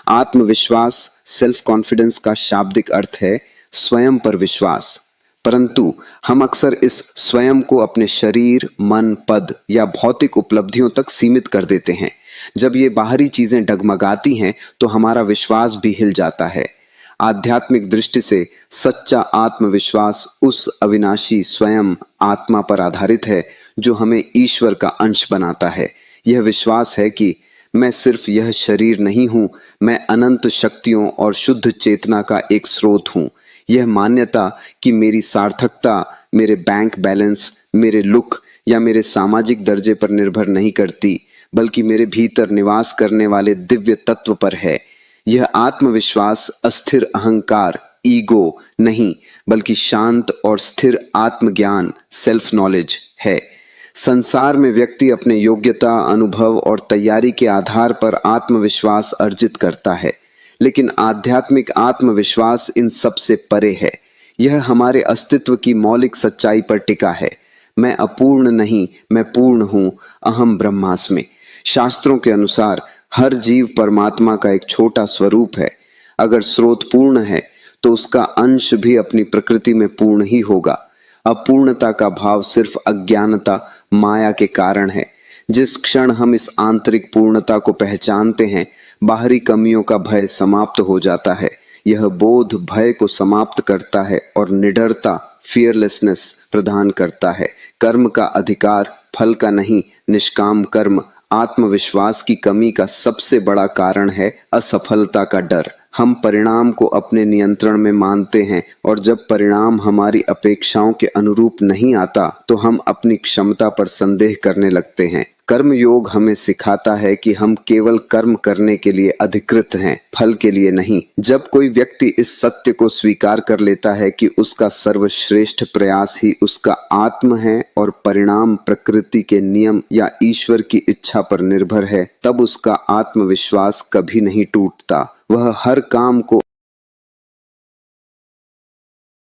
आत्मविश्वास, self confidence का शाब्दिक अर्थ है स्वयं पर विश्वास। परंतु हम अक्सर इस स्वयं को अपने शरीर, मन, पद या भौतिक उपलब्धियों तक सीमित कर देते हैं। जब ये बाहरी चीजें डगमगाती हैं तो हमारा विश्वास भी हिल जाता है। आध्यात्मिक दृष्टि से सच्चा आत्मविश्वास उस अविनाशी स्वयं आत्मा पर आधारित है जो हमें ईश्वर का अंश बनाता है। यह विश्वास है कि मैं सिर्फ यह शरीर नहीं हूं, मैं अनंत शक्तियों और शुद्ध चेतना का एक स्रोत हूं। यह मान्यता कि मेरी सार्थकता मेरे बैंक बैलेंस, मेरे लुक या मेरे सामाजिक दर्जे पर निर्भर नहीं करती, बल्कि मेरे भीतर निवास करने वाले दिव्य तत्व पर है। यह आत्मविश्वास अस्थिर अहंकार, ईगो नहीं, बल्कि शांत और स्थिर आत्मज्ञान, सेल्फ नॉलेज है। संसार में व्यक्ति अपने योग्यता, अनुभव और तैयारी के आधार पर आत्मविश्वास अर्जित करता है, लेकिन आध्यात्मिक आत्मविश्वास इन सब से परे है। यह हमारे अस्तित्व की मौलिक सच्चाई पर टिका है। मैं अपूर्ण नहीं, मैं पूर्ण हूं, अहम ब्रह्मास्मि। शास्त्रों के अनुसार हर जीव परमात्मा का एक छोटा स्वरूप है। अगर स्रोत पूर्ण है तो उसका अंश भी अपनी प्रकृति में पूर्ण ही होगा। अपूर्णता का भाव सिर्फ अज्ञानता, माया के कारण है। जिस क्षण हम इस आंतरिक पूर्णता को पहचानते हैं, बाहरी कमियों का भय समाप्त हो जाता है। यह बोध भय को समाप्त करता है और निडरता, फियरलेसनेस प्रदान करता है। कर्म का अधिकार, फल का नहीं, निष्काम कर्म। आत्मविश्वास की कमी का सबसे बड़ा कारण है असफलता का डर। हम परिणाम को अपने नियंत्रण में मानते हैं और जब परिणाम हमारी अपेक्षाओं के अनुरूप नहीं आता तो हम अपनी क्षमता पर संदेह करने लगते हैं। कर्म योग हमें सिखाता है कि हम केवल कर्म करने के लिए अधिकृत हैं, फल के लिए नहीं। जब कोई व्यक्ति इस सत्य को स्वीकार कर लेता है कि उसका सर्वश्रेष्ठ प्रयास ही उसका आत्म है और परिणाम प्रकृति के नियम या ईश्वर की इच्छा पर निर्भर है, तब उसका आत्मविश्वास कभी नहीं टूटता। वह हर काम को